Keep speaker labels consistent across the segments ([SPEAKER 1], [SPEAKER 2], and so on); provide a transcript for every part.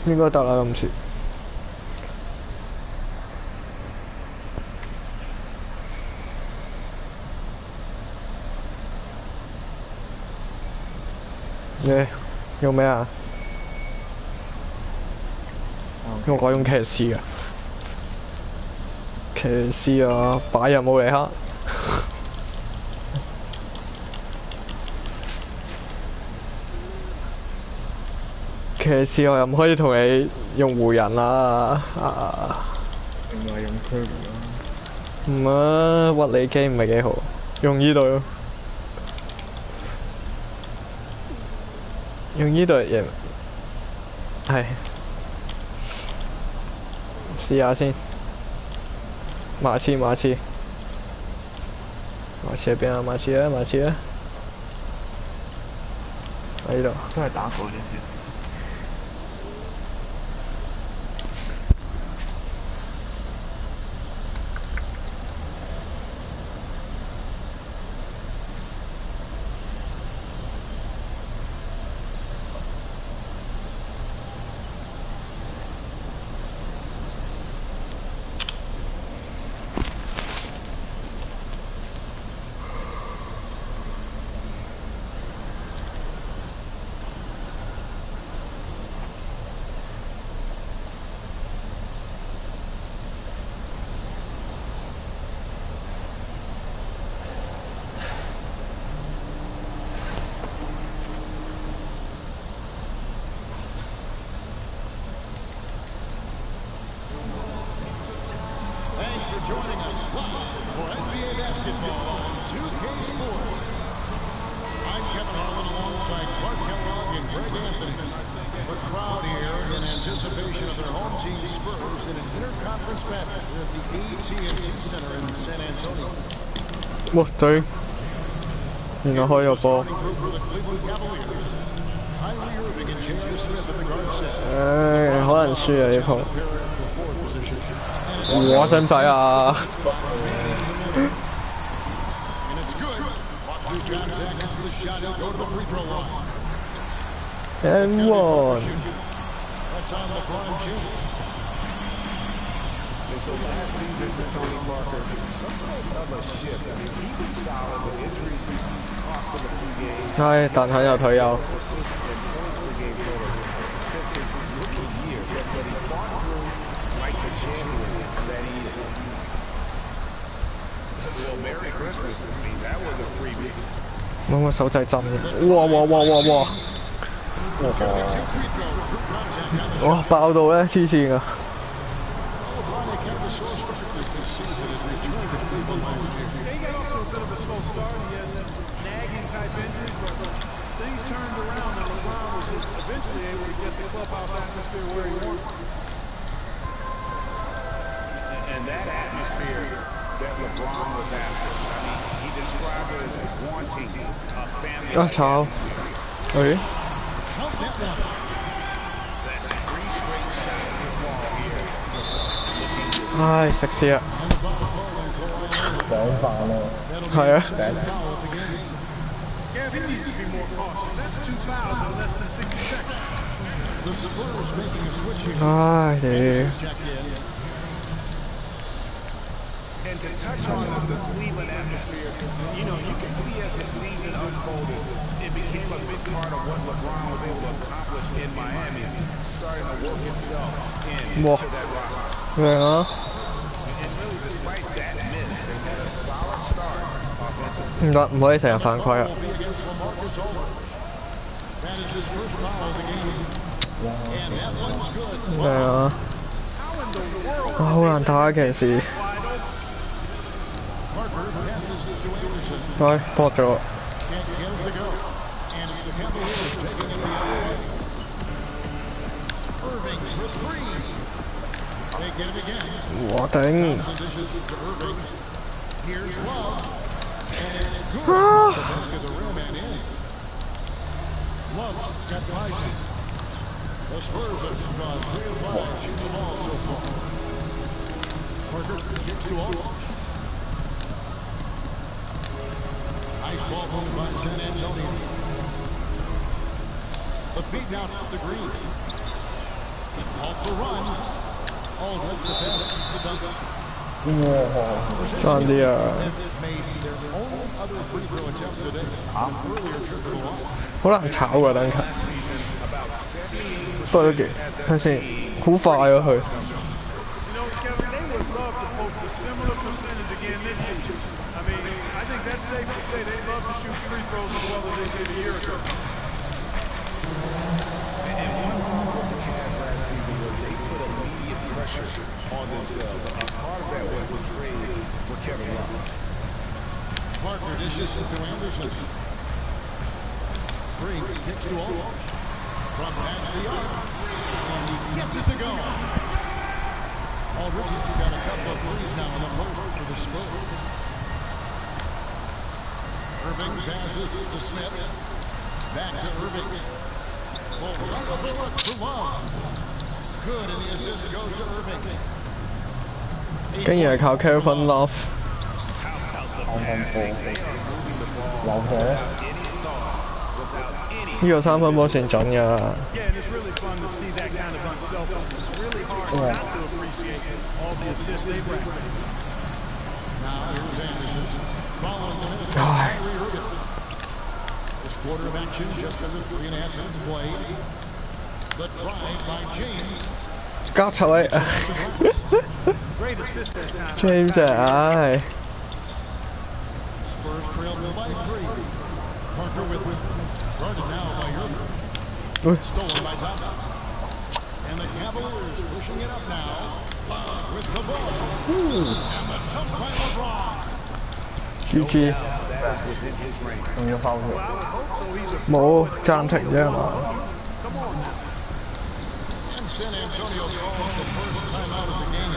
[SPEAKER 1] 應該得啦今次。用咩啊？我改用騎士啊！騎士啊，擺入冇嚟黑。騎士我又唔可以同你用湖人啦
[SPEAKER 2] 唔係用區域啦。
[SPEAKER 1] 唔啊，屈你機唔係幾好，用呢度咯。用呢度嘢係試下先。馬刺喺邊啊？馬刺啊！喺呢度。
[SPEAKER 2] 都係打過啫。
[SPEAKER 3] Joining us live for NBA basketball on 2K Sports. I'm Kevin Harlan alongside Clark Kellogg and Greg Anthony. The crowd here in anticipation of their home team Spurs in an interconference battle here at the AT&T Center in San Antonio.
[SPEAKER 1] 哇對，原來開咗波。可能輸啊呢鋪。我使唔使啊？And one.
[SPEAKER 4] And so last season for Tony Parker, somewhat of a shift. I mean, he was solid, but injuries cost him a few games.
[SPEAKER 1] 唉，但係又退休。
[SPEAKER 4] Assists and points per game totals since his rookie year, but he fought through like the champion that he is. Well, Merry Christmas. I mean, that was a freebie.
[SPEAKER 1] 冇個手掣震嘅，哇！哇！爆到咧，黐線啊！And
[SPEAKER 4] that atmosphere that LeBron was after. I mean, he described it as wanting a family atmosphere. That's 3 straight shots to fall here to start looking good.
[SPEAKER 1] 唉，食屎啊！
[SPEAKER 2] 兩飯咯。
[SPEAKER 1] 係啊。
[SPEAKER 5] He needs to be more cautious. That's 2 fouls in less than 60 seconds.
[SPEAKER 3] The Spurs making a switch here.
[SPEAKER 1] 唉你。
[SPEAKER 4] And to touch on the Cleveland atmosphere, you know, you can see as the season unfolded, it became a big part of what LeBron was able to accomplish in Miami, starting to work itself into that roster. And really, despite that miss, they had a solid start offensively.
[SPEAKER 1] 唔得，唔可以成日犯規啊！
[SPEAKER 3] That is his first foul of the game. And that one's good.
[SPEAKER 1] 係啊，好難打騎士。
[SPEAKER 3] Parker passes to Anderson.
[SPEAKER 1] 唉，搏咗。
[SPEAKER 3] Can't get it to go. And it's the Cavaliers taking it the other way. Irving for 3. They get it again.
[SPEAKER 1] 我頂。
[SPEAKER 3] Thompson dishes to Irving. Here's Love. And it's good. The back of the rim and in. Love's got 5. The Spurs have gone 3 of 5 shooting the ball so far. Parker kicks to Aldridge. Nice ball moved by San Antonio. The feed out the green. Halt the run. Aldridge the pass to Duncan.
[SPEAKER 1] 爭啲啊！
[SPEAKER 3] Made their only other free throw attempt today. An earlier trip to the line.
[SPEAKER 1] 好難炒㗎等球，多咗幾，睇下先，好快啊佢。
[SPEAKER 5] You know, Kevin, they would love to post a similar percentage again this season. I mean, I think that's safe to say they love to shoot free throws as well as they did a year ago.
[SPEAKER 4] And one problem with the Cavs last season was they put immediate pressure on themselves. A part of that was the trade for Kevin Love.
[SPEAKER 3] Parker dishes to Anderson. Green kicks to Aldridge. From past the arc. And he gets it to go. Aldridge has got a couple of threes now in the first for the Spurs. Irving passes to Smith. Back to Irving. Oh, right up the look for Love. Good, and the assist goes to Irving.
[SPEAKER 1] 竟然係靠 Kevin Love。 呢個三分波算準㗎。
[SPEAKER 5] Yeah, and it's really fun to see that kind of unselfishness. It's really hard not to appreciate all the assists they've racked.
[SPEAKER 3] Now here's Anderson. Following the miss by Kyrie Irving. This quarter of action, just under 3.5 minutes played. The drive by James.
[SPEAKER 1] 交臭位
[SPEAKER 5] Great assist that time.
[SPEAKER 1] James 唉。
[SPEAKER 3] Spurs trail by 3. Parker with it. Guarded now by Irving. Stolen by Thompson. And the Cavaliers pushing it up now. Love with the ball. And the dunk by LeBron.
[SPEAKER 1] GG 仲要爆佢，冇暫停啫嘛。
[SPEAKER 3] And San Antonio calls the first time out of the game.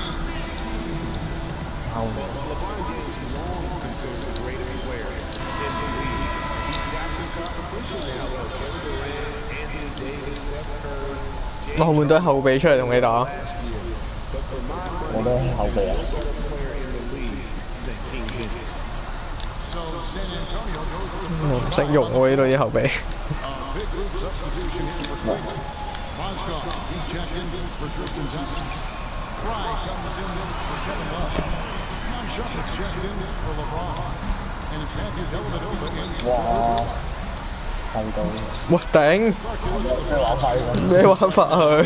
[SPEAKER 4] LeBron James long considered the greatest player in the league. He's got some competition now, though. Kevin Durant, Anthony Davis, Steph Curry.
[SPEAKER 1] 我後面都係後備出嚟同你打。
[SPEAKER 4] Last year. But for my money, there's no better player in the league than King Jimmy.
[SPEAKER 3] So San Antonio goes with the
[SPEAKER 1] 唔
[SPEAKER 3] first
[SPEAKER 1] 識用喎呢度啲後備。
[SPEAKER 3] big group substitution here for Cleveland. Mozgov, he's checked in for Tristan Thompson. Fry comes in for Kevin Love. Now Shumpet's checked in for LeBron. And it's Matthew Dellavedova in for Irving.
[SPEAKER 1] 哇頂！咩玩法佢？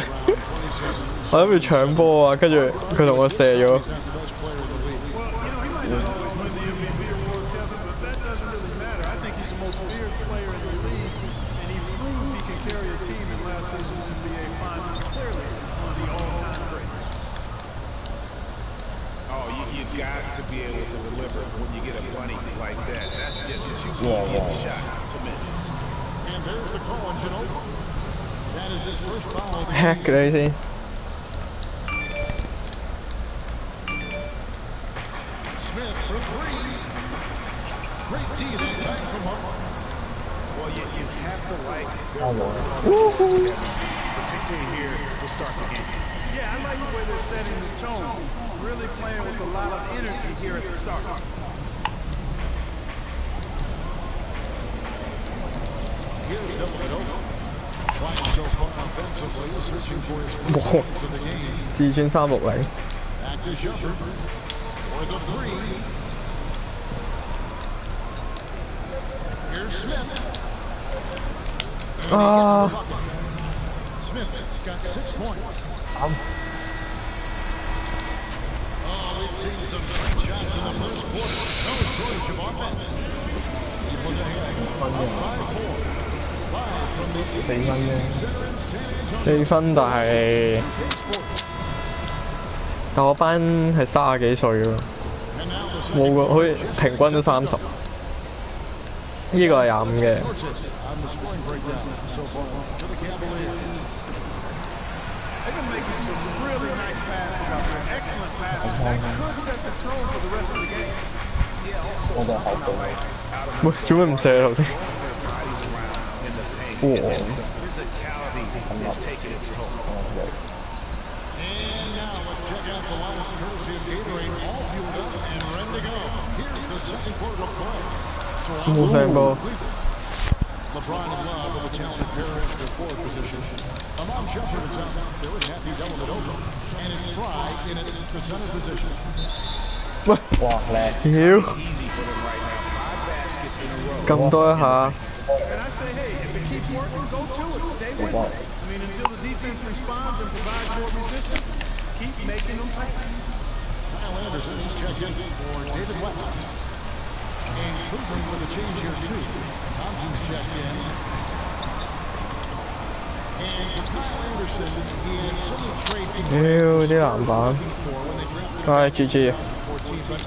[SPEAKER 1] 我諗住搶波啊，跟住佢同我射咗。
[SPEAKER 5] Well, you know, he might not always win the MVP award, Kevin, but that doesn't really matter. I think he's the most feared player in the league, and he proved he can carry a team in last season's NBA Finals. Clearly, one of the all-time greats.
[SPEAKER 4] Oh, you've got to be able to deliver when you get a bunny like that. That's just too easy of a shot to miss.
[SPEAKER 3] And there's the call on Ginobili. That is his first foul of the
[SPEAKER 1] hack
[SPEAKER 3] game.
[SPEAKER 1] 你先。
[SPEAKER 3] Smith for 3. Great D that time from Harden.
[SPEAKER 4] Well, you have to like their work, particularly here to start the game.
[SPEAKER 5] Yeah, I like the way they're setting the tone. Really playing with a lot of energy here at the start.
[SPEAKER 3] Here's Dellavedova. Trying so far offensively, searching for his first points of the game.
[SPEAKER 1] 至尊360。
[SPEAKER 3] Back to Shumpert for the 3. Here's Smith. And he gets the bucket. Smith's got 6 points. Oh, we've seen some great shots in the first quarter. No shortage of offense. Look ahead. Up by 4.
[SPEAKER 1] 4分啫，4分，但我班係30幾歲喎，冇喎，好似平均都30。呢個係25嘅。
[SPEAKER 5] They've been making some really nice passes out there. Excellent passes. That could set the tone for the rest of the game. Yeah,
[SPEAKER 1] 喂，做咩唔射頭先？哇！
[SPEAKER 4] Is taking its toll.
[SPEAKER 3] And now let's check out the lineups courtesy of Gatorade, all fueled up and ready to go. Here's the second quarter of play. So
[SPEAKER 1] LeBron
[SPEAKER 3] LeBron and Love of the talented pair at the forward position. Among jumper is up there with Matthew Dellavedova, and it's Fry in at the center position.
[SPEAKER 1] 喂，
[SPEAKER 2] 哇靚！
[SPEAKER 1] 屌，咁多一下，
[SPEAKER 5] And I say, hey, if it keeps working, go to it. Stay with it. I mean, until the defense responds and provides more resistance, keep making them pay.
[SPEAKER 3] Kyle Anderson is checked in for David West. And Cleveland with a change here, too. Thompson's checked in. And for Kyle Anderson, he had so many traits
[SPEAKER 1] 屌啲籃板，
[SPEAKER 3] for when they drafted
[SPEAKER 1] 唉 GG 啊！
[SPEAKER 3] 14, but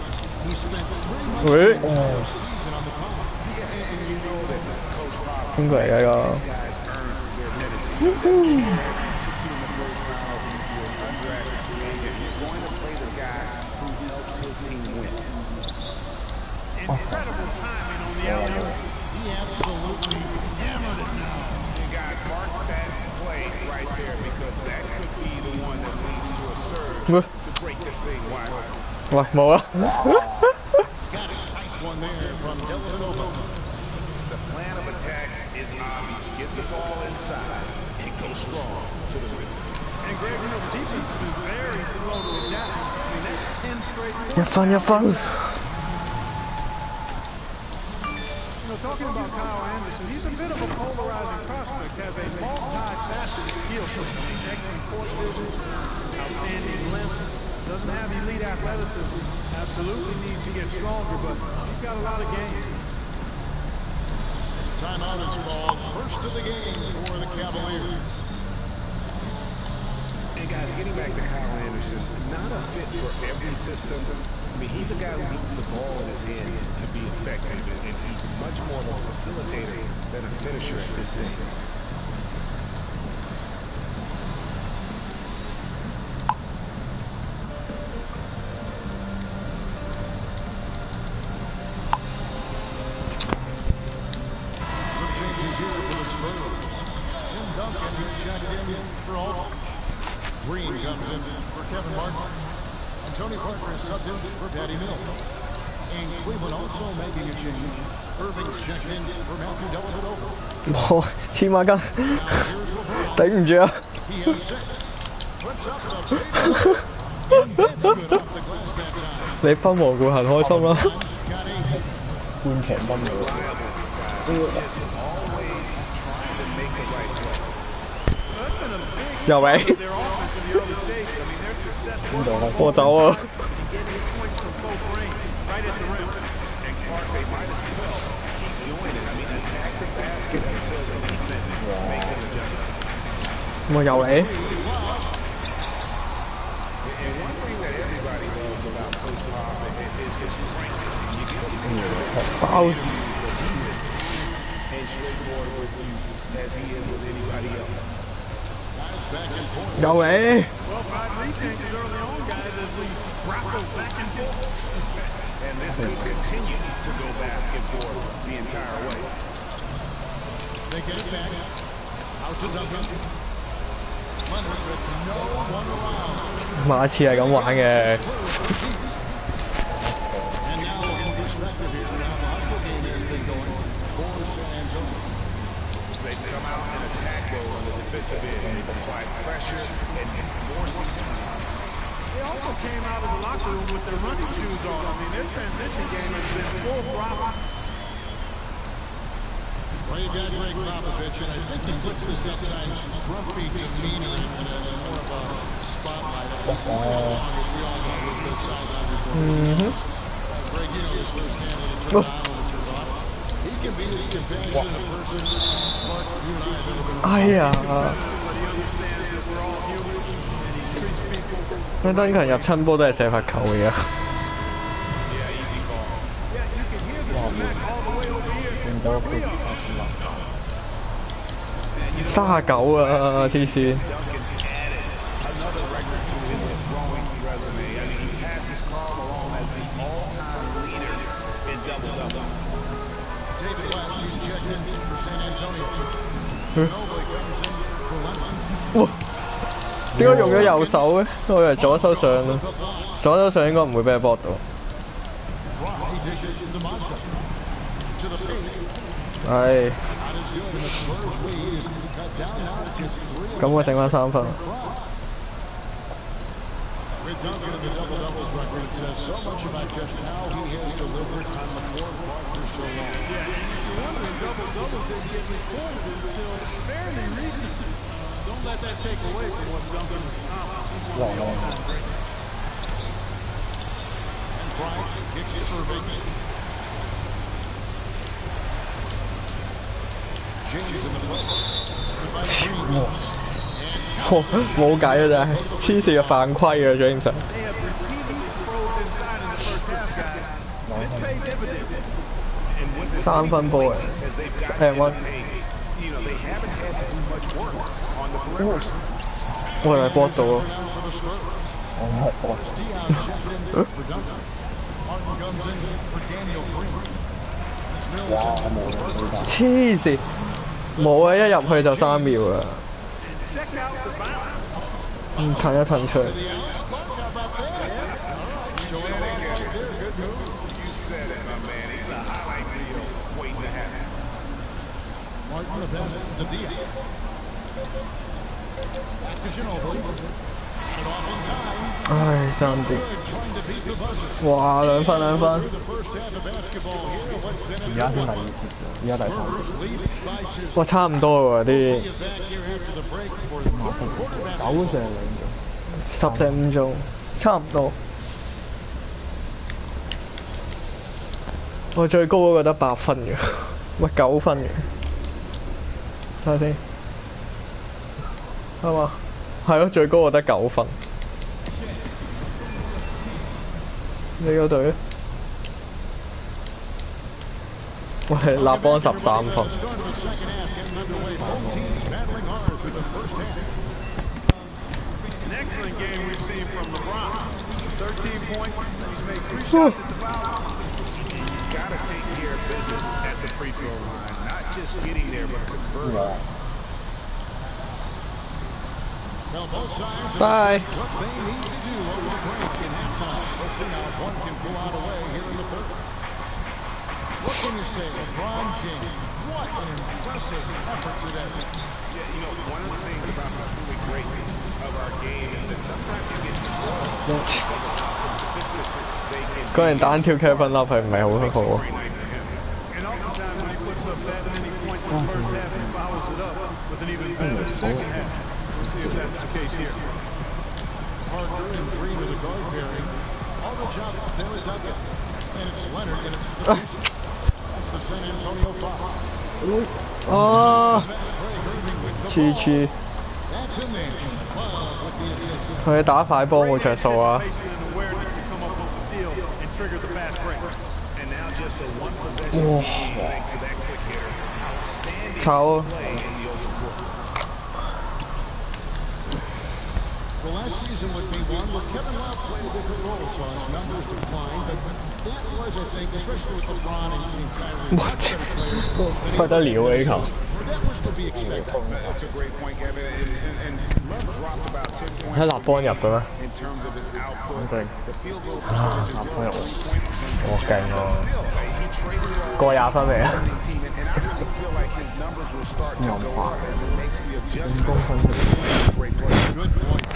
[SPEAKER 3] he spent pretty much
[SPEAKER 1] 喂，
[SPEAKER 3] the entire season on the pump.
[SPEAKER 4] And you know that Coach Pop
[SPEAKER 1] 邊個嚟㗎？
[SPEAKER 4] guys earned their minutes. He took you in the first round from your undrafted free agent. He's going to play the guy who helps his team win.
[SPEAKER 5] Incredible timing on the alley-oop.
[SPEAKER 3] He absolutely hammered it down.
[SPEAKER 4] And guys, mark that play right there because that could be the one that leads to a surge to break this thing wide open.
[SPEAKER 1] 喂，冇啦。
[SPEAKER 3] Got a nice one there from Dellavedova.
[SPEAKER 4] The plan of attack is obvious. Get the ball inside and go strong to the rim.
[SPEAKER 5] And Greg, you know, the defense has been very slow to adapt. I mean, that's 10 straight
[SPEAKER 1] 一
[SPEAKER 5] points.
[SPEAKER 1] 分一分。
[SPEAKER 5] You know, talking about Kyle Anderson, he's a bit of a polarizing prospect, has a multi-faceted skill set. Excellent court vision, outstanding length, doesn't have elite athleticism, absolutely needs to get stronger, but he's got a lot of game.
[SPEAKER 3] Timeout is called. First of the game for the Cavaliers.
[SPEAKER 4] And guys, getting back to Kyle Anderson, not a fit for every system. I mean, he's a guy who needs the ball in his hands to be effective, and he's much more of a facilitator than a finisher at this stage.
[SPEAKER 3] Some changes here for the Spurs. Tim Duncan is checked in for Alton. Green comes in for Kevin Martin. And Tony Parker is subbed in for Patty Mills. And Cleveland also making a change. Irving's checked in for Matthew Dellavedova.
[SPEAKER 1] 我黐孖筋，
[SPEAKER 3] Now here's LeBron.
[SPEAKER 1] 頂唔住啊！
[SPEAKER 3] He has 6. Puts up the big and that's good off the glass that time.
[SPEAKER 1] 你分蘑菇很開心啦。
[SPEAKER 3] Got 8.
[SPEAKER 2] 半場分咗。
[SPEAKER 4] Just always trying to make the right play.
[SPEAKER 5] That's been a big
[SPEAKER 1] 又
[SPEAKER 5] part
[SPEAKER 1] 嚟
[SPEAKER 5] of their offense in the early stages. I mean, their success working
[SPEAKER 1] 我走啊！
[SPEAKER 5] and getting points from close range, right at the rim.
[SPEAKER 4] And Clark, they might as well keep doing it. I mean, attack the basket until the defense makes an adjustment.
[SPEAKER 1] 我又嚟，
[SPEAKER 4] And one thing that everybody knows about Coach Pop is his frankness. You get a team
[SPEAKER 1] 爆！
[SPEAKER 4] and straightforward with you as he is with anybody else.
[SPEAKER 3] Guys back and forth.
[SPEAKER 1] 又嚟，
[SPEAKER 5] Well, 5 lead changes early on, guys, as we grapple back and forth.
[SPEAKER 4] And this could continue to go back and forth the entire way.
[SPEAKER 3] They get it back. Out to Duncan. Leonard with no one around.
[SPEAKER 1] 馬刺係咁玩嘅。
[SPEAKER 3] And now in perspective here, now the hustle game has been going for San Antonio.
[SPEAKER 4] They've come out in attack mode on the defensive end. They've applied pressure and forcing time.
[SPEAKER 5] They also came out of the locker room with their running shoes on. I mean, their transition game has been full throttle.
[SPEAKER 3] Well, you got Greg Popovich, and I think he puts this at times grumpy demeanor and more of a spotlight. At least along as we all know with the sideline reporters. Greg, you know this firsthand with the turn on or the turn off. He can be as compassionate a person, Clark, you and I have ever been
[SPEAKER 1] 哎呀！
[SPEAKER 5] But he understands that we're all human, and he treats people.
[SPEAKER 1] 咁登強入親波都係射罰球嘅。
[SPEAKER 4] Yeah, easy call.
[SPEAKER 5] Yeah, you can hear the smack all the way over here.
[SPEAKER 2] 見到佢
[SPEAKER 5] We are.
[SPEAKER 1] 39啊！黐線。
[SPEAKER 4] Duncan added another record to his growing resume. I mean, he passes Karl Malone as the all-time leader in double-doubles.
[SPEAKER 3] David West, he's checked in for San Antonio. Ginobili comes in for Leonard.
[SPEAKER 1] 哇！點解用咗右手嘅？我以為左手上咯，左手上應該唔會俾佢搏到。
[SPEAKER 3] He dishes to Moscow. To the paint.
[SPEAKER 1] 唉，咁我剩翻3分。
[SPEAKER 3] With Duncan and the double-doubles record, it says so much about just how he has delivered on the floor for so long.
[SPEAKER 5] Yeah, and if you're wondering, double-doubles didn't get recorded until fairly recent. Don't let that take away from what Duncan has accomplished. He's one of the all-time greats.
[SPEAKER 3] And Bryant kicks to Irving. James in the post.
[SPEAKER 1] 冇計啊！真係黐線嘅犯規啊 ，James。3分波嘅，1。我係搏到咯。黐線，冇啊！一入去就3秒啦。騰一騰出嚟。唉，爭啲。哇，2分2分。
[SPEAKER 2] 而家先第2節，而家第3節。
[SPEAKER 1] 哇，差唔多喎啲。
[SPEAKER 2] 9射2
[SPEAKER 1] 10射5中，差唔多。我最高嗰個得8分嘅，喂9分嘅。睇下先，係嘛？係咯，最高我得9分。你嗰隊咧？喂，立邦13分。
[SPEAKER 5] An excellent game we've seen from LeBron. 13 points. He's made 3 shots at the foul.
[SPEAKER 4] You've got to take care of business at the free throw line. Not just getting there, but converting.
[SPEAKER 3] Now both sides
[SPEAKER 1] Bye.
[SPEAKER 3] what they need to do over the break in halftime. We'll see how one can pull out away here in the third. What can you say, LeBron James? What an impressive effort today.
[SPEAKER 4] Yeah, you know, one of the things about the truly great of our game is that sometimes you get spoiled because of how consistent they can be.
[SPEAKER 1] 嗰人單挑 Kevin Love 係唔係好好？
[SPEAKER 5] And oftentimes when he puts up that many points in the first half, he follows it up with an even better second half. We'll see if that's the case here.
[SPEAKER 3] Parker and Green with the guard pairing. Aldridge out there with Duncan. And it's Leonard in it. That's the San Antonio foul.
[SPEAKER 1] 啊！黐黐，佢打快波冇着數啊！哇！炒啊！
[SPEAKER 3] Well, last season would be one where Kevin Love played a different role, so his numbers declined. But that was, I think, especially with LeBron and Kyrie, much better players.
[SPEAKER 1] 不得了啊！呢球。
[SPEAKER 3] That was to be expected.
[SPEAKER 4] That's a great point, Kevin. And Love dropped about 10 points.
[SPEAKER 1] 喺立邦入嘅咩？
[SPEAKER 4] In terms of his output,
[SPEAKER 2] 對。
[SPEAKER 4] the field goal percentage is low,
[SPEAKER 1] 我勁喎！
[SPEAKER 4] still, he traded
[SPEAKER 1] 過20分未啊？
[SPEAKER 4] team, and I really feel like his numbers will start to go up as he makes the adjustment. Great play.
[SPEAKER 3] Good point.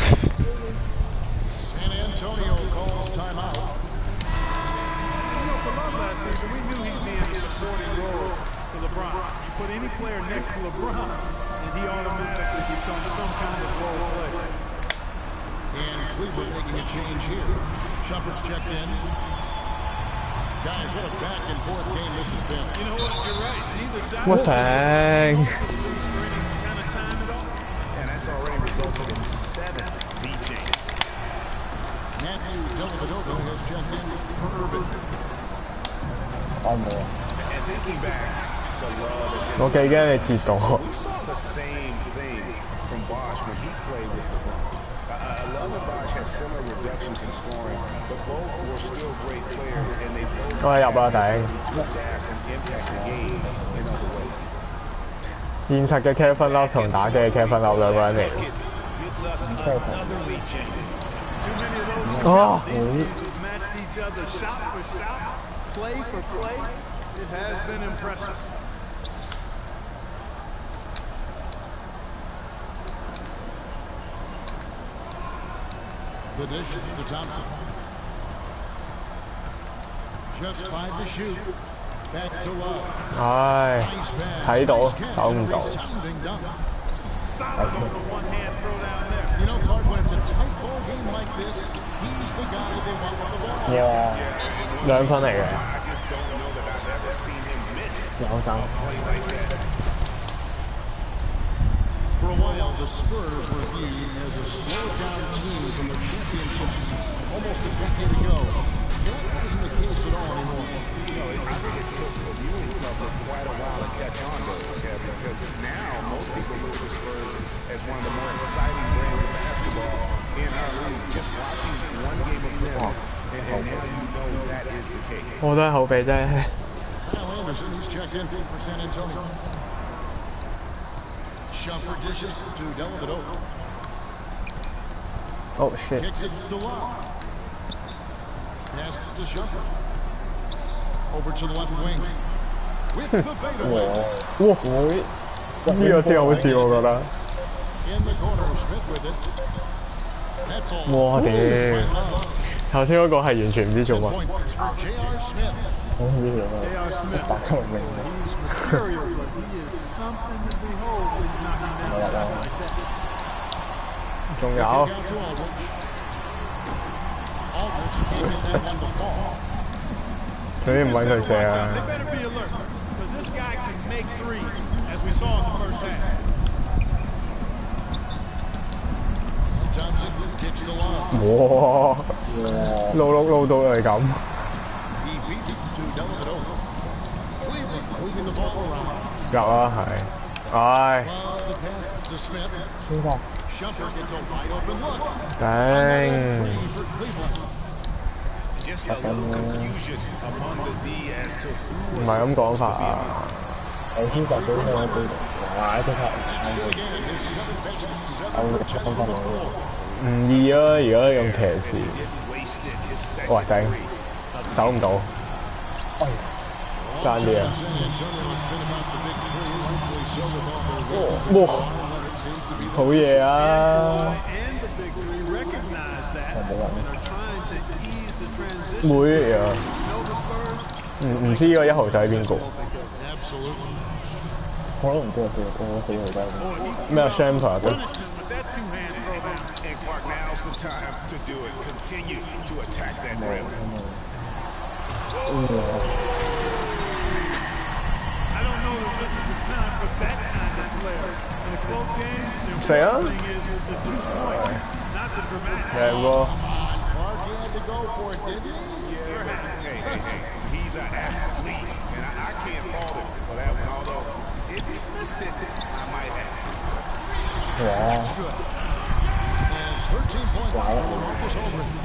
[SPEAKER 3] San Antonio calls timeout.
[SPEAKER 5] You know, for Love last season, we knew he'd be in a supporting role to LeBron. You put any player next to LeBron, and he automatically becomes some kind of role player.
[SPEAKER 3] And Cleveland making a change here. Shumpert's checked in. Guys, what a back and forth game this has been.
[SPEAKER 5] You know what? You're right. Neither side
[SPEAKER 1] 我頂！
[SPEAKER 5] kind of time at all.
[SPEAKER 4] And that's already resulted in 7 BJs.
[SPEAKER 3] Matthew Dellavedova has checked in for Irvin.
[SPEAKER 4] And thinking back to Love,
[SPEAKER 1] 我幾驚你截到。
[SPEAKER 4] we saw the same thing from Bosh when he played with LeBron. Love and Bosh had similar reductions in scoring, but both were still great players, and they both
[SPEAKER 1] 我係入啊頂！
[SPEAKER 4] to adapt and impact the game in other ways.
[SPEAKER 1] 現實嘅 Kevin Love 同打機嘅 Kevin Love 兩個人嚟。
[SPEAKER 4] Gives us another lead change.
[SPEAKER 5] Too many of those
[SPEAKER 1] 哦！
[SPEAKER 5] these teams have matched each other shot for shot, play for play. It has been impressive.
[SPEAKER 3] The dish to Thompson. Just 5 to shoot. Back to Love.
[SPEAKER 1] 唉，睇到守唔到。
[SPEAKER 3] You know, Clark, when it's a tight ball game like this, he's the guy they want with the ball.
[SPEAKER 1] 要啊，2分嚟嘅。
[SPEAKER 4] I just don't know that I've ever seen him miss
[SPEAKER 1] 有爭。
[SPEAKER 4] a play like that.
[SPEAKER 3] For a while, the Spurs were viewed as a slowed-down team from the championships almost a decade ago. That isn't the case at all anymore.
[SPEAKER 4] You know, I think it took the viewing club quite a while to catch on to it, Kevin, because now most people look at the Spurs as one of the more exciting brands of basketball in our league. Just watching one game of them, and now you know that is the case.
[SPEAKER 1] 我都係後備啫。
[SPEAKER 3] Kyle Anderson, he's checked in for San Antonio. Shumpert dishes to Dellavedova.
[SPEAKER 1] Oh shit！
[SPEAKER 3] Kicks it to Love. Pass to Shumpert. Over to the left wing. With the fadeaway.
[SPEAKER 1] 哇！呢個先好笑，我覺得。
[SPEAKER 3] In the corner, Smith with it. That ball.
[SPEAKER 1] 哇屌！頭先嗰個係完全唔知做
[SPEAKER 3] 10
[SPEAKER 1] 乜。
[SPEAKER 3] points for J.R. Smith.
[SPEAKER 5] J.R. Smith, he's material, but he is something to behold when he's knocking down shots like that.
[SPEAKER 1] 仲有
[SPEAKER 3] Kick out to Aldridge. Aldridge can't get that one to fall.
[SPEAKER 1] 佢唔揾佢射啊！
[SPEAKER 5] They better be alert, because this guy can make threes, as we saw in the first half.
[SPEAKER 3] Thompson kicks to Love.
[SPEAKER 1] 哇！撈到係咁。
[SPEAKER 3] He feeds it to Dellavedova. Cleveland moving the ball around.
[SPEAKER 1] 入啊係，唉，
[SPEAKER 3] Love the pass to Smith. Shumpert gets a wide open look.
[SPEAKER 1] 頂，
[SPEAKER 3] Three for Cleveland.
[SPEAKER 4] Just a little confusion among the D as to who
[SPEAKER 1] 唔
[SPEAKER 4] was
[SPEAKER 1] 係咁講法
[SPEAKER 4] supposed to be
[SPEAKER 1] 啊！
[SPEAKER 2] 我先集到佢嗰度，哇！即刻
[SPEAKER 3] Good again. His 7 for 10 from the floor.
[SPEAKER 1] 唔易啊！而家用騎士，
[SPEAKER 4] wasted his
[SPEAKER 1] 喂
[SPEAKER 4] second
[SPEAKER 1] 頂，
[SPEAKER 4] three.
[SPEAKER 1] 守唔到，爭啲啊！
[SPEAKER 3] San Antonio, it's been about the big three, rightfully so with all their wins.
[SPEAKER 1] 哇！
[SPEAKER 3] Leonard seems to be the
[SPEAKER 1] 好嘢啊！
[SPEAKER 5] And the big three recognize that and are trying to ease the transition.
[SPEAKER 1] 會啊！
[SPEAKER 5] Know the Spurs?
[SPEAKER 1] 唔知個1號仔邊個？
[SPEAKER 3] absolutely.
[SPEAKER 2] 可能唔知我4號仔。
[SPEAKER 1] 咩啊 Shumpert 嘅？
[SPEAKER 5] Punishment with that two-hand throwdown.
[SPEAKER 4] And Clark, now's the time to do it. Continue to attack that rim.
[SPEAKER 5] I don't know that this is the time for that kind of flair. In a close game, the
[SPEAKER 1] Say
[SPEAKER 5] important thing is the 2 points, not the dramatic.
[SPEAKER 1] 係喎，
[SPEAKER 3] Clark, he had to go for it, didn't he?
[SPEAKER 4] Hey. He's an athlete, and I can't fault him for that one. Although, if he missed it, I might have.
[SPEAKER 2] 哇！
[SPEAKER 3] That's good. And 13 points for Marcus Aldridge.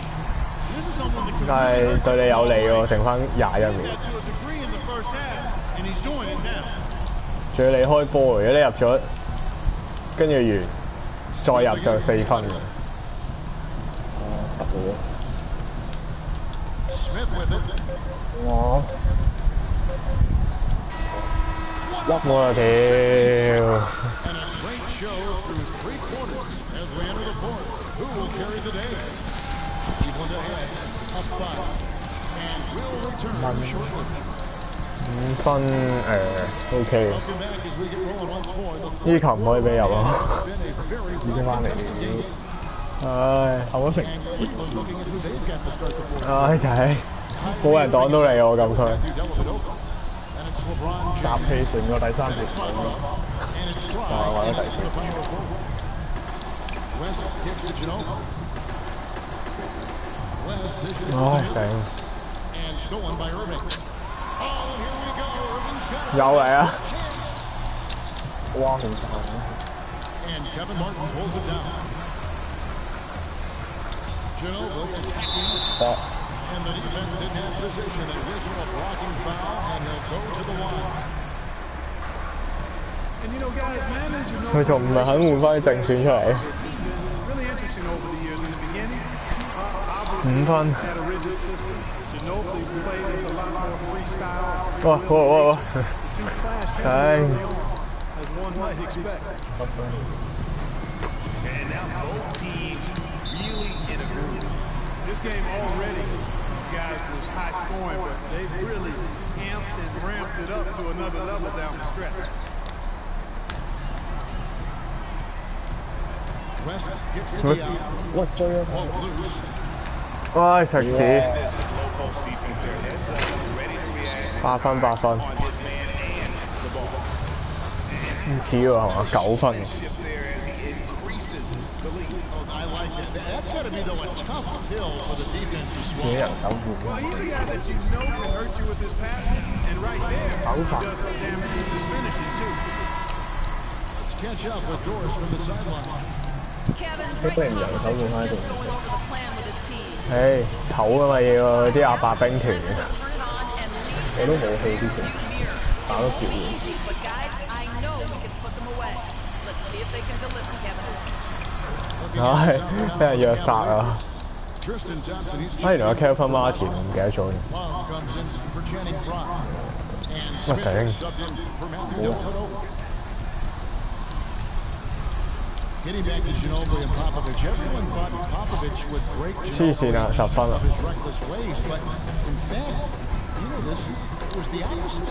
[SPEAKER 5] This is someone that could
[SPEAKER 1] 但係對你有利喎，剩翻21
[SPEAKER 5] did
[SPEAKER 1] 秒，
[SPEAKER 5] that to a degree in the first half, and he's doing it now.
[SPEAKER 1] 仲要你開波，如果你入咗，跟住完，再入就4分嘅。
[SPEAKER 3] Smith with it.
[SPEAKER 2] 哇！
[SPEAKER 1] 我屌！
[SPEAKER 3] And a great show through 3 quarters as we enter the 4th. Who will carry the day? Cleveland ahead, up 5. And will return shortly.
[SPEAKER 1] 5分OK，
[SPEAKER 3] Welcome back as we get rolling once more. The
[SPEAKER 1] 呢球唔可以俾入啊！
[SPEAKER 3] has been a very well-contested game.
[SPEAKER 1] 唉，後成，
[SPEAKER 3] And Cleveland looking at who they've got to start the 4th.
[SPEAKER 1] 唉睇，冇人擋到你我咁佢。
[SPEAKER 3] Matthew Dellavedova. And it's LeBron
[SPEAKER 2] 集
[SPEAKER 3] James.
[SPEAKER 2] 氣成個第3
[SPEAKER 3] And
[SPEAKER 2] 節
[SPEAKER 3] it's Mozgov. And it's Fry
[SPEAKER 2] why
[SPEAKER 3] in
[SPEAKER 2] would I
[SPEAKER 3] at the power forward. West kicks to Ginobili. West dishes to
[SPEAKER 1] 唉
[SPEAKER 3] Ginobili.
[SPEAKER 1] 頂，
[SPEAKER 3] And stolen by Irving. Oh, and here we go. Irving's got it.
[SPEAKER 1] 又嚟啊！
[SPEAKER 3] Chance.
[SPEAKER 2] 哇！好大
[SPEAKER 3] And Kevin Martin pulls it down. Ginobili attacking. And the defense didn't have position. They whistle a blocking foul, and he'll go to the line.
[SPEAKER 5] And you know, guys, manager knows
[SPEAKER 1] 佢仲唔係肯換翻啲正選出嚟？
[SPEAKER 5] really interesting over the years. In the beginning,
[SPEAKER 1] 5分。
[SPEAKER 5] had a rigid system. Ginobili played with a lot more freestyle.
[SPEAKER 1] 哇！
[SPEAKER 5] Too fast heavy
[SPEAKER 1] Dang.
[SPEAKER 5] early on, as one might expect.
[SPEAKER 4] And now both teams really in a groove.
[SPEAKER 5] This game already, guys, was high scoring, but they've really amped and ramped it up to another level down the stretch.
[SPEAKER 3] West gets to the out.
[SPEAKER 2] What JLAU5?
[SPEAKER 3] Ball loose.
[SPEAKER 1] 唉，食屎！
[SPEAKER 4] This is low post defense there. Heads up, ready to react
[SPEAKER 1] 8分8分，
[SPEAKER 4] on his man and the ball.
[SPEAKER 1] 唔似喎係嘛？9分。
[SPEAKER 4] Shift there as he increases the lead.
[SPEAKER 3] Oh, I like that. That's got to be, though, a tough pill for the defense to
[SPEAKER 2] 幾人
[SPEAKER 3] swallow.
[SPEAKER 2] 守護
[SPEAKER 5] Well, he's a guy that you know can hurt you with his passing, and right there, he does some damage with his finishing, too.
[SPEAKER 3] Let's catch up with Doris from the sideline.
[SPEAKER 6] Kevin's
[SPEAKER 2] 都
[SPEAKER 6] right
[SPEAKER 2] 俾人人守護
[SPEAKER 6] now.
[SPEAKER 2] 喺
[SPEAKER 6] Just
[SPEAKER 2] 度。
[SPEAKER 6] going over the plan with his team.
[SPEAKER 1] 唉，唞啊嘛要啲阿伯兵團。
[SPEAKER 6] Turn it on and lead
[SPEAKER 2] 我都冇去啲嘅， 打得住嘅。
[SPEAKER 6] easy, but guys, I know we can put them away. Let's see if they can deliver, Kevin.
[SPEAKER 1] 唉，俾人虐殺啊！
[SPEAKER 3] Tristan Thompson, he's
[SPEAKER 1] 啊，原來有 Kevin Martin，唔記得咗。
[SPEAKER 3] Love comes in for Channing Frye. And
[SPEAKER 1] What the heck?
[SPEAKER 3] Smith subbed in for Matthew Dellavedova. Getting back to Ginobili and Popovich, everyone thought Popovich would break
[SPEAKER 1] 黐線啊，10分
[SPEAKER 3] of
[SPEAKER 1] 啊！
[SPEAKER 3] his reckless ways, but in fact, you know this, it was the opposite.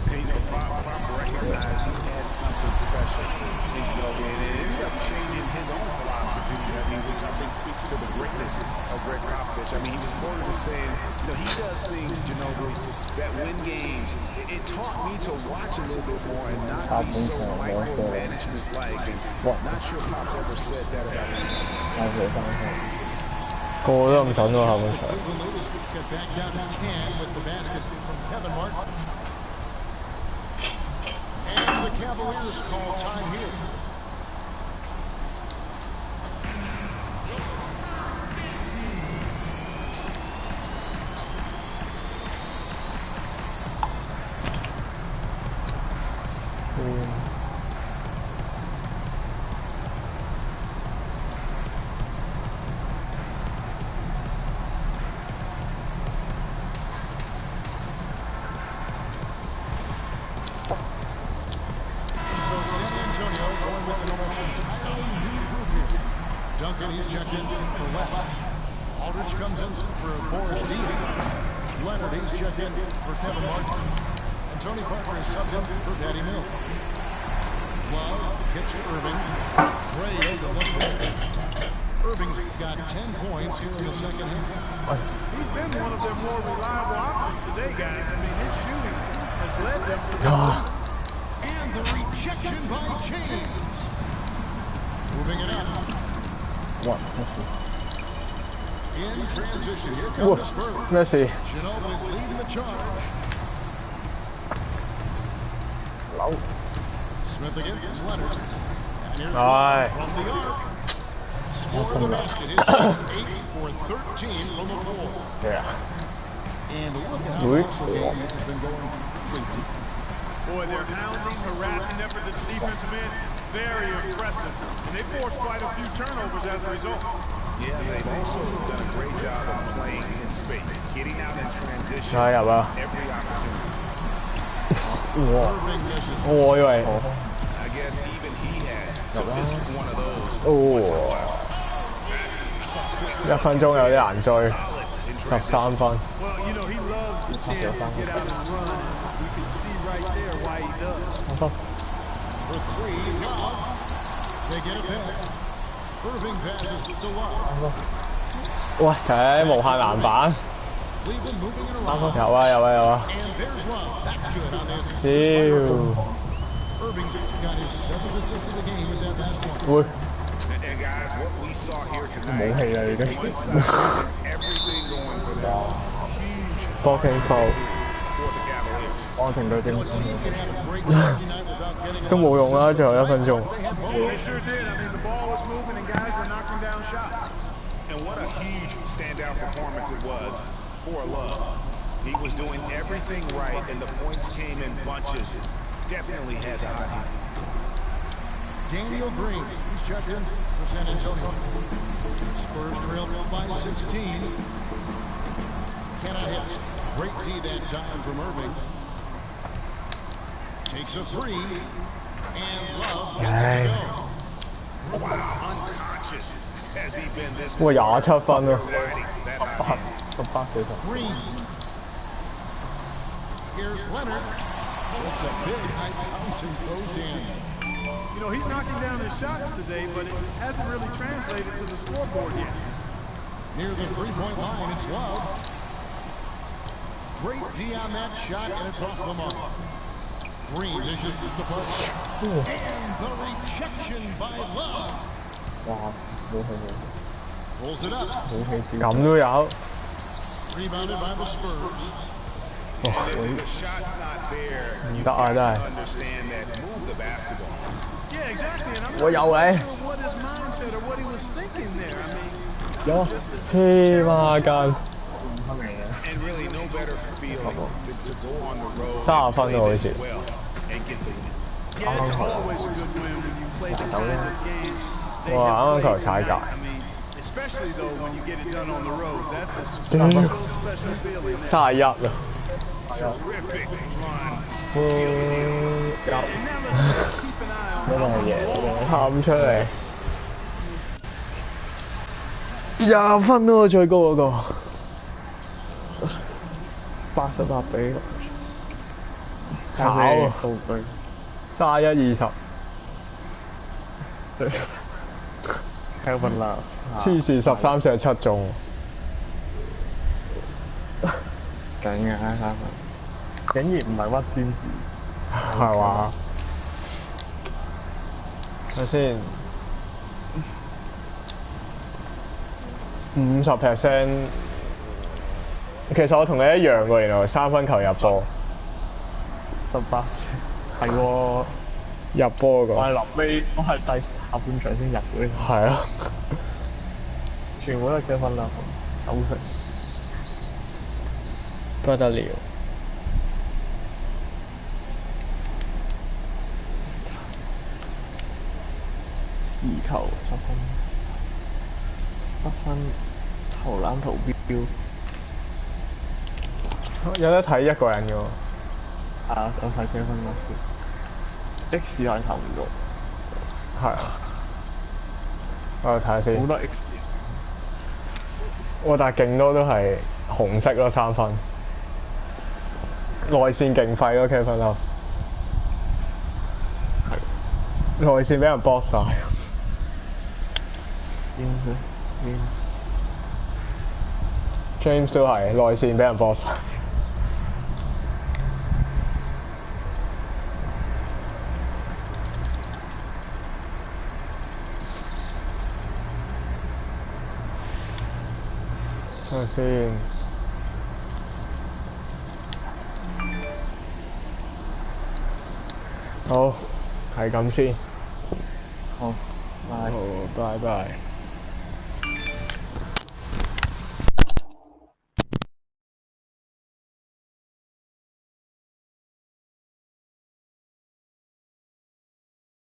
[SPEAKER 4] You know, Pop recognized he had something special in Ginobili, and it ended up changing his own philosophy. I mean, which I think speaks to the greatness of Greg Popovich. I mean, he was quoted as saying, you know, he does things, Ginobili, that win games. It taught me to watch a little bit more and not be so micromanagement-like. And not sure Pop's ever said that about him.
[SPEAKER 2] 打佢翻去。
[SPEAKER 1] 個個都咁準喎後半場。
[SPEAKER 3] Cleveland Lucas got back down to 10 with the basket from Kevin Martin. And the Cavaliers call time here. So San Antonio going with an almost entirely new group here. Duncan, he's checked in for West. Aldridge comes in for Boris Diaw. Leonard, he's checked in for Kevin Martin. And Tony Parker is subbed in for Patty Mills. Love gets to Irving. Gray over one there. Irving's got 10 points here in the second half.
[SPEAKER 5] He's been one of their more reliable options today, guys. I mean, his shooting has led them to this lead.
[SPEAKER 3] And the rejection by James. Moving it up.
[SPEAKER 2] 哇！
[SPEAKER 3] In transition, here
[SPEAKER 1] 哇
[SPEAKER 3] come the Spurs.
[SPEAKER 1] 咩事？
[SPEAKER 3] Ginobili leading the charge.
[SPEAKER 2] 扭
[SPEAKER 3] Smith against Leonard. And here's
[SPEAKER 1] Aye.
[SPEAKER 3] Love from the arc. Score the basket. It's 8 for 13 from the floor.
[SPEAKER 1] 係啊！
[SPEAKER 3] And look at how
[SPEAKER 1] Oui.
[SPEAKER 3] the game has been going for Cleveland.
[SPEAKER 5] Boy, their hounding, harassing efforts at the defensive end, very impressive. And they forced quite a few turnovers as a result.
[SPEAKER 4] Yeah, they've also done a great job of playing in space, getting out in transition
[SPEAKER 1] 加油啊！
[SPEAKER 4] every opportunity.
[SPEAKER 1] 哇！
[SPEAKER 3] Irving misses.
[SPEAKER 1] 我以為
[SPEAKER 4] I guess even he has to miss one of those.
[SPEAKER 1] 哦，
[SPEAKER 4] That's
[SPEAKER 1] 1分鐘有啲難追，
[SPEAKER 4] solid in transition.
[SPEAKER 1] 13分。
[SPEAKER 5] Well, you know, he loves the chance to get out and run. And you can see right there why he does.
[SPEAKER 3] For three, Love. They get it back. Irving passes to Love.
[SPEAKER 1] 喂，睇無限籃板，
[SPEAKER 3] Cleveland moving it around.
[SPEAKER 1] 有啊有啊有啊！
[SPEAKER 3] And there's Love. That's good on the
[SPEAKER 1] 屌，
[SPEAKER 3] Irving's got his 7th assist of the game with that last one.
[SPEAKER 1] 會
[SPEAKER 4] And guys, what we saw here
[SPEAKER 2] 冇
[SPEAKER 4] tonight
[SPEAKER 2] 氣啦已
[SPEAKER 4] is
[SPEAKER 2] 經。
[SPEAKER 4] one side everything going for them. Huge
[SPEAKER 1] blocking foul
[SPEAKER 4] for the Cavaliers.
[SPEAKER 2] 安靜到點
[SPEAKER 3] A team can have a great Saturday night without getting it
[SPEAKER 1] 都冇用啦，最後1分鐘。
[SPEAKER 3] They had both.
[SPEAKER 5] They sure did. I mean, the ball was moving and guys were knocking down shots.
[SPEAKER 4] And what a huge standout performance it was for Love. He was doing everything right, and the points came in bunches. Definitely had the hot hand.
[SPEAKER 3] Daniel Green, he's checked in for San Antonio. Spurs trailed by 16. Cannot hit. Great D that time from Irving. Takes a three. And Love gets it to go.
[SPEAKER 4] Wow, unconscious. Has he been this
[SPEAKER 1] 哇27分啊！
[SPEAKER 2] 18幾分。
[SPEAKER 3] Green. Here's Leonard. It's a big high bounce and goes in.
[SPEAKER 5] You know, he's knocking down his shots today, but it hasn't really translated to the scoreboard yet.
[SPEAKER 3] Near the three-point line, it's Love. Great D on that shot, and it's off the mark. Green dishes the post. And the rejection by Love.
[SPEAKER 2] 哇，冇氣冇
[SPEAKER 3] Pulls it up.
[SPEAKER 2] 氣
[SPEAKER 1] 咁都有，
[SPEAKER 3] Rebounded by the Spurs.
[SPEAKER 4] If the shot's not there, you
[SPEAKER 1] 得啊真係。
[SPEAKER 4] understand that move the basketball.
[SPEAKER 5] Yeah, exactly. And I'm
[SPEAKER 1] 我有你，
[SPEAKER 5] not sure what his mindset or what he was thinking there. I mean,
[SPEAKER 1] 有黐孖筋，
[SPEAKER 4] And really no better feeling than to go on the road
[SPEAKER 1] 30分
[SPEAKER 4] and
[SPEAKER 1] 咯好
[SPEAKER 4] play
[SPEAKER 1] 似
[SPEAKER 4] this。well and get the win.
[SPEAKER 5] yeah, it's always a good win when you play the kind of game they
[SPEAKER 1] Wow,
[SPEAKER 5] have
[SPEAKER 1] I'm
[SPEAKER 5] played
[SPEAKER 1] gonna try
[SPEAKER 5] tonight.
[SPEAKER 1] that.
[SPEAKER 5] I mean, especially though when you get it done on the road. That's a
[SPEAKER 1] Damn.
[SPEAKER 5] special feeling. there.
[SPEAKER 1] 31啊！
[SPEAKER 4] Terrific run.
[SPEAKER 1] 嗯
[SPEAKER 5] And now let's just keep an eye on
[SPEAKER 2] 因為嘢
[SPEAKER 1] 喊出嚟，20分咯，最高嗰個
[SPEAKER 2] 88比
[SPEAKER 1] 炒啊
[SPEAKER 2] 數據，
[SPEAKER 1] 31-20，
[SPEAKER 2] 對 Kevin 啦，
[SPEAKER 1] 黐線13射7中，
[SPEAKER 2] 勁嘅3分，竟然唔係屈專治，
[SPEAKER 1] 係嘛？睇先，50%。其實我同你一樣喎，原來3分球入波，
[SPEAKER 2] 18係喎，
[SPEAKER 1] 入波嗰個
[SPEAKER 2] 我係臨尾，我係第下半場先入嘅，
[SPEAKER 1] 係啊，
[SPEAKER 2] 全部都係Kevin啦，守成。
[SPEAKER 1] 不得了。
[SPEAKER 2] 持球7分，得分投籃投標，
[SPEAKER 1] 有得睇一個人嘅喎，
[SPEAKER 2] 啊，我睇Kevin嗰時，X 係投唔到，
[SPEAKER 1] 係啊，我睇下先
[SPEAKER 2] 好。多 X。
[SPEAKER 1] 哇！但係勁多都係紅色咯，3分。內線勁廢咯，Kevin Love。內線俾人搏晒。James 都係內線俾人搏晒。睇下先。好，係咁先。
[SPEAKER 2] 好，拜。
[SPEAKER 1] 好，拜拜。